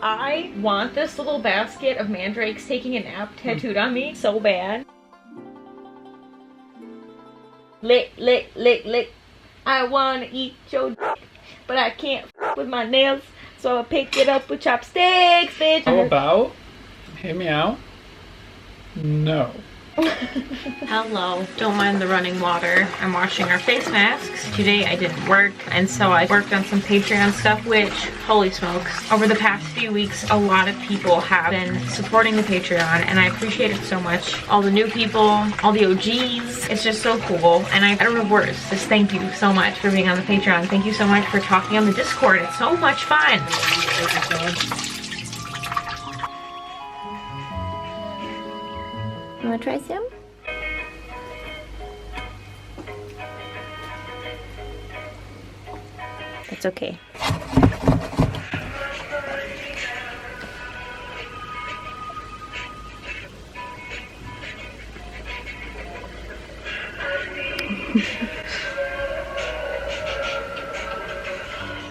I want this little basket of mandrakes taking a nap tattooed on me so bad. Lick, lick, lick, lick. I wanna eat your dick, but I can't with my nails, so I pick it up with chopsticks, bitch. How about hit me out? No. Hello, don't mind the running water. I'm washing our face masks. Today I didn't work, and so I worked on some Patreon stuff, which, holy smokes, over the past few weeks, a lot of people have been supporting the Patreon, and I appreciate it so much. All the new people, all the OGs, it's just so cool, and I don't have words. Just thank you so much for being on the Patreon. Thank you so much for talking on the Discord. It's so much fun. You wanna try some? That's okay.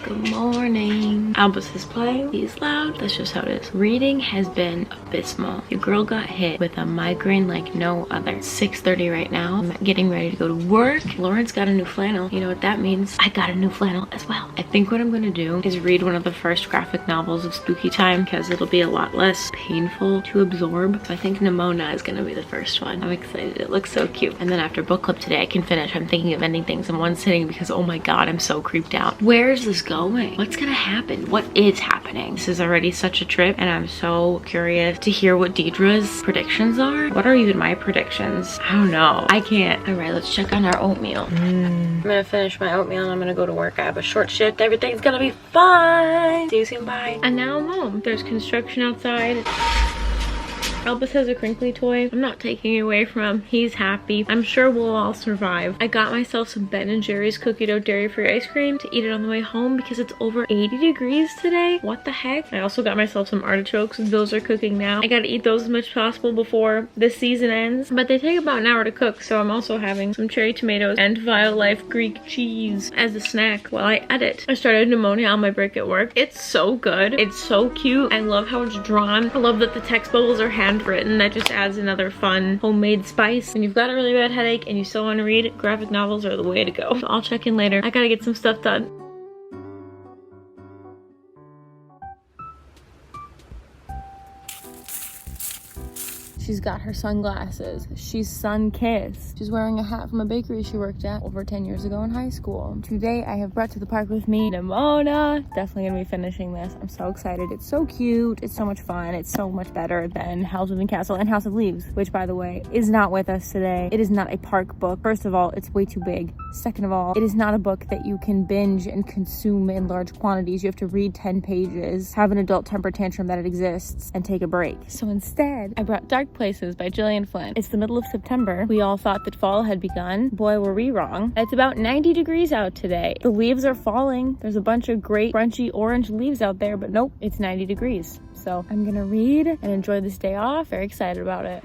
Good morning. Albus is playing. He's loud. That's just how it is. Reading has been abysmal. Your girl got hit with a migraine like no other. It's 6:30 right now. I'm getting ready to go to work. Lawrence got a new flannel. You know what that means? I got a new flannel as well. I think what I'm gonna do is read one of the first graphic novels of spooky time because it'll be a lot less painful to absorb. So I think Nimona is gonna be the first one. I'm excited. It looks so cute. And then after book club today, I can finish. I'm thinking of ending things in one sitting because oh my god, I'm so creeped out. Where is this going? What's gonna happen? What is happening? This is already such a trip, and I'm so curious to hear what Deidre's predictions are. What are even my predictions? I don't know. I can't. All right, let's check on our oatmeal. I'm gonna finish my oatmeal and I'm gonna go to work. I have a short shift. Everything's gonna be fine. See you soon. Bye. And now I'm home. There's construction outside. Albus has a crinkly toy. I'm not taking it away from him. He's happy. I'm sure we'll all survive. I got myself some Ben & Jerry's cookie dough dairy-free ice cream to eat it on the way home because it's over 80 degrees today. What the heck? I also got myself some artichokes. Those are cooking now. I gotta eat those as much as possible before this season ends, but they take about an hour to cook, so I'm also having some cherry tomatoes and Violife Greek cheese as a snack while I edit. I started Nimona on my break at work. It's so good. It's so cute. I love how it's drawn. I love that the text bubbles are handwritten. That just adds another fun homemade spice. When you've got a really bad headache and you still want to read, graphic novels are the way to go. So I'll check in later. I gotta get some stuff done. She's got her sunglasses. She's sun-kissed. She's wearing a hat from a bakery she worked at over 10 years ago in high school. Today, I have brought to the park with me Nimona. Definitely gonna be finishing this. I'm so excited. It's so cute. It's so much fun. It's so much better than Howl's Moving Castle and House of Leaves, which, by the way, is not with us today. It is not a park book. First of all, it's way too big. Second of all, it is not a book that you can binge and consume in large quantities. You have to read 10 pages, have an adult temper tantrum that it exists, and take a break. So instead, I brought Dark Places by Gillian Flynn. It's the middle of September. We all thought that fall had begun. Boy, were we wrong. It's about 90 degrees out today. The leaves are falling. There's a bunch of great crunchy orange leaves out there, but nope, it's 90 degrees. So I'm gonna read and enjoy this day off. Very excited about it.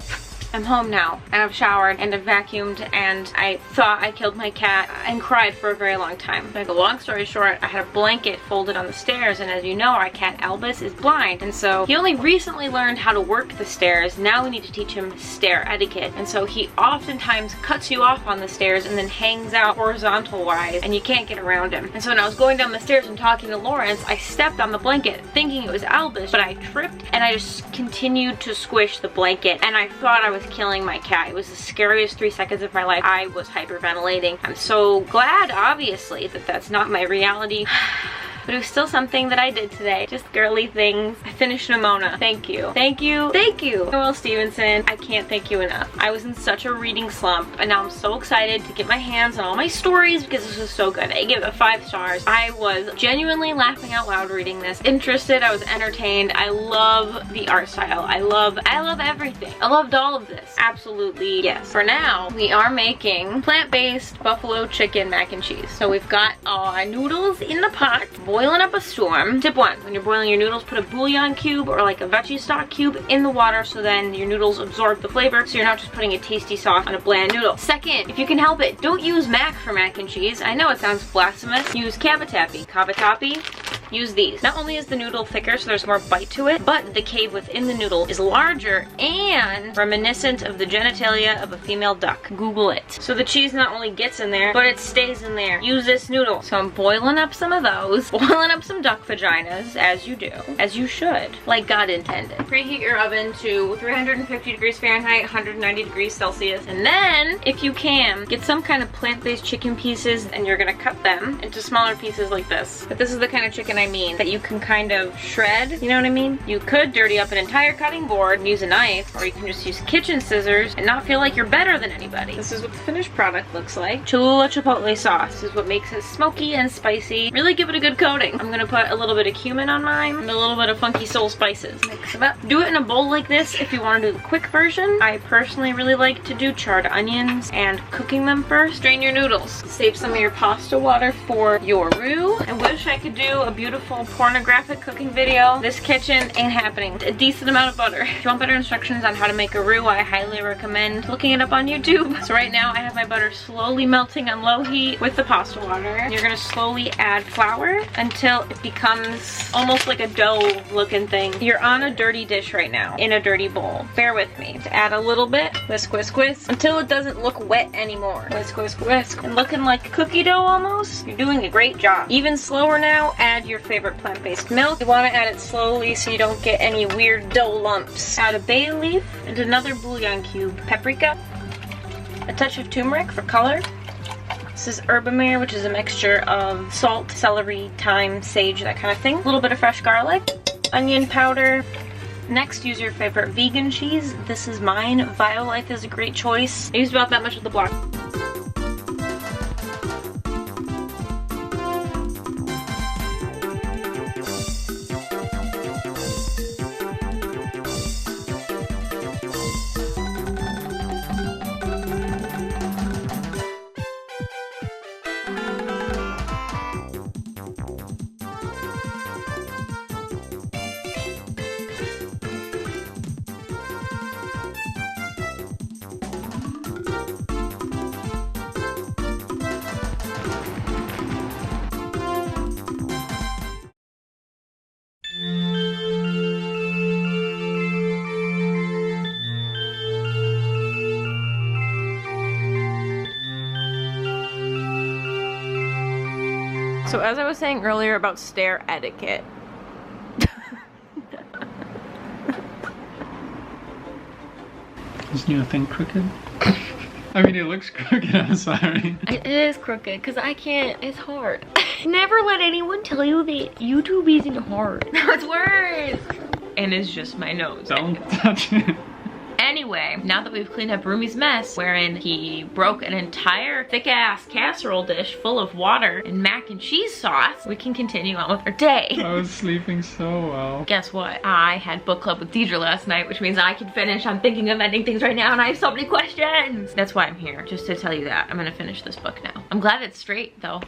I'm home now, and I've showered, and I've vacuumed, and I thought I killed my cat and cried for a very long time. To make a long story short, I had a blanket folded on the stairs, and as you know, our cat Albus is blind, and so he only recently learned how to work the stairs. Now we need to teach him stair etiquette, and so he oftentimes cuts you off on the stairs and then hangs out horizontal-wise, and you can't get around him. And so when I was going down the stairs and talking to Lawrence, I stepped on the blanket thinking it was Albus, but I tripped, and I just continued to squish the blanket, and I thought I was killing my cat. It was the scariest 3 seconds of my life. I was hyperventilating. I'm so glad, obviously, that that's not my reality. But it was still something that I did today. Just girly things. I finished Nimona. Thank you. Thank you. Thank you. Noelle Stevenson, I can't thank you enough. I was in such a reading slump, and now I'm so excited to get my hands on all my stories because this was so good. I gave it 5 stars. I was genuinely laughing out loud reading this. Interested, I was entertained. I love the art style. I love everything. I loved all of this. Absolutely, yes. For now, we are making plant-based buffalo chicken mac and cheese. So we've got our noodles in the pot, boiling up a storm. Tip 1, when you're boiling your noodles, put a bouillon cube or like a veggie stock cube in the water so then your noodles absorb the flavor so you're not just putting a tasty sauce on a bland noodle. Second, if you can help it, don't use mac for mac and cheese. I know it sounds blasphemous. Use cavatappi. Cavatappi use these. Not only is the noodle thicker, so there's more bite to it, but the cave within the noodle is larger and reminiscent of the genitalia of a female duck. Google it. So the cheese not only gets in there, but it stays in there. Use this noodle. So I'm boiling up some of those, boiling up some duck vaginas, as you do, as you should, like God intended. Preheat your oven to 350 degrees Fahrenheit, 190 degrees Celsius, and then, if you can, get some kind of plant-based chicken pieces, and you're gonna cut them into smaller pieces like this. But this is the kind of chicken I mean, that you can kind of shred, you know what I mean? You could dirty up an entire cutting board and use a knife, or you can just use kitchen scissors and not feel like you're better than anybody. This is what the finished product looks like. Cholula chipotle sauce is what makes it smoky and spicy. Really give it a good coating. I'm gonna put a little bit of cumin on mine and a little bit of funky soul spices. Mix them up. Do it in a bowl like this if you want to do the quick version. I personally really like to do charred onions and cooking them first. Drain your noodles. Save some of your pasta water for your roux. I wish I could do a beautiful pornographic cooking video. This kitchen ain't happening. A decent amount of butter. If you want better instructions on how to make a roux, I highly recommend looking it up on YouTube. So right now I have my butter slowly melting on low heat with the pasta water. You're gonna slowly add flour until it becomes almost like a dough looking thing. You're on a dirty dish right now, in a dirty bowl. Bear with me. To add a little bit, whisk, whisk, whisk, until it doesn't look wet anymore. Whisk, whisk, whisk. And looking like cookie dough almost. You're doing a great job. Even slower now, add your favorite plant-based milk. You want to add it slowly so you don't get any weird dough lumps. Add a bay leaf and another bouillon cube. Paprika, a touch of turmeric for color. This is herbamare, which is a mixture of salt, celery, thyme, sage, that kind of thing. A little bit of fresh garlic, onion powder. Next, use your favorite vegan cheese. This is mine. Violife is a great choice. I use about that much of the block. So as I was saying earlier about stair etiquette. Is new thing crooked? I mean, it looks crooked, I'm sorry. It is crooked, because I can't, it's hard. Never let anyone tell you that YouTube isn't hard. No, it's worse. And it's just my nose. Don't touch it. Anyway, now that we've cleaned up Roomy's mess, wherein he broke an entire thick-ass casserole dish full of water and mac and cheese sauce, we can continue on with our day. I was sleeping so well. Guess what? I had book club with Deidre last night, which means I can finish. I'm thinking of ending things right now, and I have so many questions. That's why I'm here, just to tell you that. I'm gonna finish this book now. I'm glad it's straight, though.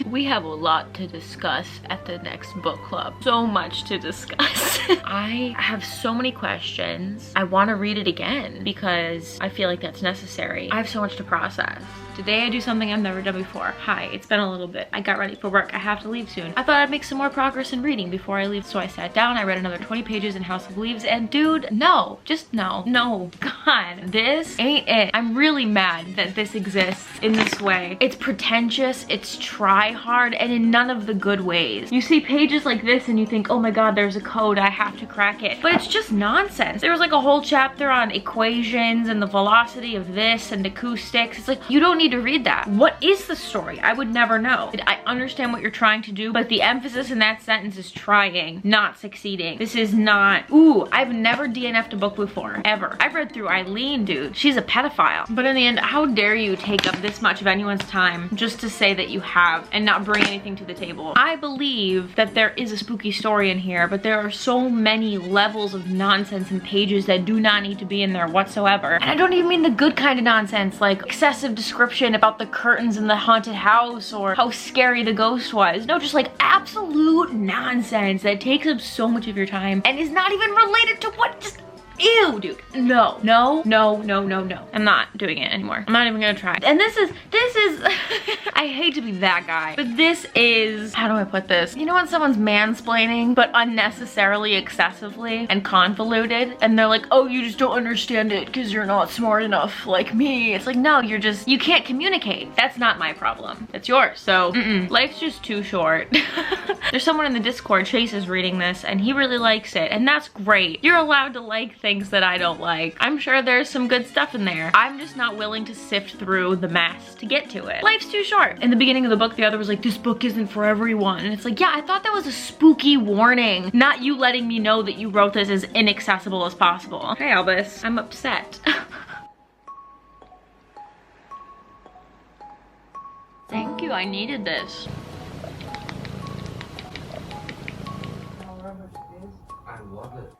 We have a lot to discuss at the next book club. So much to discuss. I have so many questions. I want to read it again because I feel like that's necessary. I have so much to process. Today I do something I've never done before. Hi, it's been a little bit. I got ready for work. I have to leave soon. I thought I'd make some more progress in reading before I leave, so I sat down, I read another 20 pages in House of Leaves, and dude, no. Just no. No. God, this ain't it. I'm really mad that this exists in this way. It's pretentious, it's try hard, and in none of the good ways. You see pages like this and you think, oh my god, there's a code, I have to crack it. But it's just nonsense. There was like a whole chapter on equations and the velocity of this and acoustics. It's like, you don't need to read that. What is the story? I would never know. I understand what you're trying to do, but the emphasis in that sentence is trying, not succeeding. This is not, ooh, I've never DNF'd a book before, ever. I've read through Eileen, dude. She's a pedophile. But in the end, how dare you take up this much of anyone's time just to say that you have and not bring anything to the table? I believe that there is a spooky story in here, but there are so many levels of nonsense and pages that do not need to be in there whatsoever. And I don't even mean the good kind of nonsense, like excessive description about the curtains in the haunted house or how scary the ghost was. No, just like absolute nonsense that takes up so much of your time and is not even related to what just Ew, dude. No, no, no, no, no, no. I'm not doing it anymore. I'm not even gonna try. And this is, I hate to be that guy, but this is, how do I put this? You know when someone's mansplaining, but unnecessarily excessively and convoluted, and they're like, oh, you just don't understand it because you're not smart enough like me. It's like, no, you're just, you can't communicate. That's not my problem. It's yours. So, life's just too short. There's someone in the Discord, Chase, is reading this, and he really likes it, and that's great. You're allowed to like things that I don't like. I'm sure there's some good stuff in there. I'm just not willing to sift through the mess to get to it. Life's too short. In the beginning of the book, the other was like, this book isn't for everyone. And it's like, yeah, I thought that was a spooky warning, not you letting me know that you wrote this as inaccessible as possible. Hey, Albus, I'm upset. Thank you, I needed this. I love it.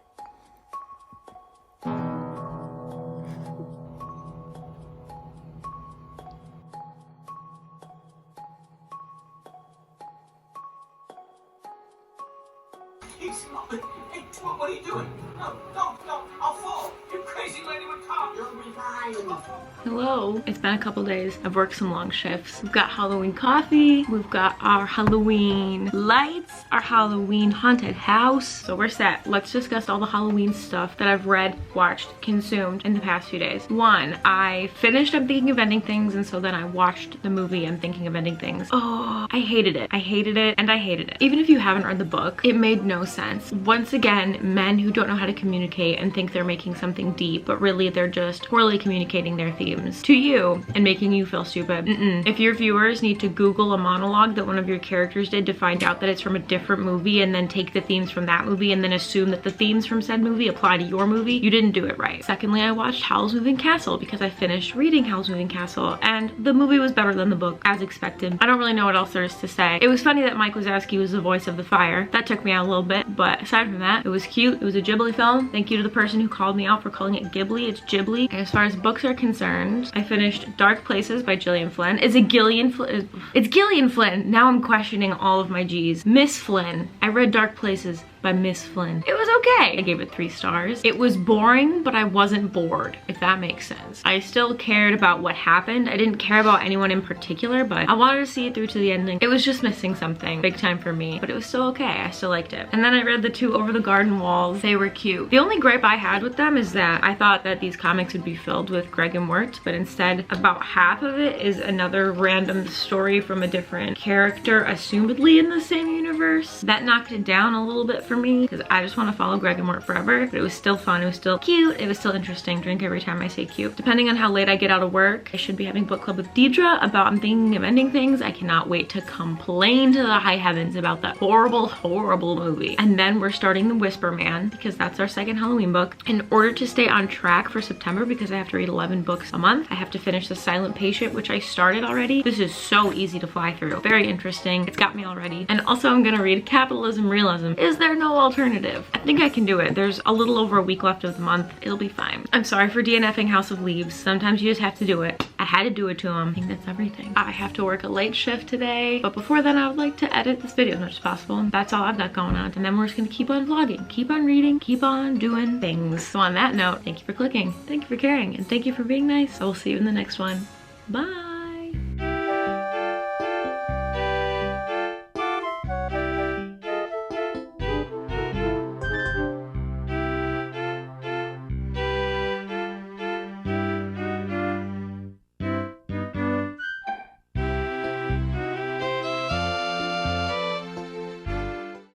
Hey, what are you doing? No, I'll fall. You crazy lady with cop. You'll be fine. Hello. It's been a couple days. I've worked some long shifts. We've got Halloween coffee. We've got our Halloween lights, our Halloween haunted house. So we're set. Let's discuss all the Halloween stuff that I've read, watched, consumed in the past few days. One, I finished I'm Thinking of Ending Things, and so then I watched the movie I'm Thinking of Ending Things. Oh, I hated it. I hated it, and I hated it. Even if you haven't read the book, it made no sense. Once again, men who don't know how to communicate and think they're making something deep, but really they're just poorly communicating their themes to you and making you feel stupid. If your viewers need to Google a monologue that one of your characters did to find out that it's from a different movie and then take the themes from that movie and then assume that the themes from said movie apply to your movie, you didn't do it right. Secondly, I watched Howl's Moving Castle because I finished reading Howl's Moving Castle and the movie was better than the book, as expected. I don't really know what else there is to say. It was funny that Mike Wazowski was the voice of the fire. That took me out a little bit, but aside from that, it was cute. It was a Ghibli film. Thank you to the person who called me out for calling it Ghibli. It's Ghibli. And as far as books are concerned, I finished Dark Places by Gillian Flynn. Is it Gillian Flynn? It's Gillian Flynn. Now I'm questioning all of my G's. Miss Flynn. I read Dark Places by Miss Flynn. It was okay. I gave it 3 stars. It was boring, but I wasn't bored, if that makes sense. I still cared about what happened. I didn't care about anyone in particular, but I wanted to see it through to the ending. It was just missing something big time for me, but it was still okay. I still liked it. And then I read the 2 Over the Garden Walls. They were cute. The only gripe I had with them is that I thought that these comics would be filled with Greg and Wirt, but instead about half of it is another random story from a different character, assumedly in the same universe. That knocked it down a little bit for me because I just want to follow Greg and Wirt forever, but it was still fun. It was still cute. It was still interesting. Drink every time I say cute. Depending on how late I get out of work, I should be having book club with Deidre about I'm Thinking of Ending Things. I cannot wait to complain to the high heavens about that horrible, horrible movie. And then we're starting The Whisper Man because that's our second Halloween book. In order to stay on track for September, because I have to read 11 books a month, I have to finish The Silent Patient, which I started already. This is so easy to fly through. Very interesting. It's got me already. And also I'm gonna read Capitalism Realism. Is there no alternative? I think I can do it. There's a little over a week left of the month. It'll be fine. I'm sorry for DNFing House of Leaves. Sometimes you just have to do it. I had to do it to him. I think that's everything. I have to work a late shift today, but before then I would like to edit this video as much as possible. That's all I've got going on. And then we're just gonna keep on vlogging, keep on reading, keep on doing things. So on that note, thank you for clicking, thank you for caring, and thank you for being nice. I will see you in the next one. Bye.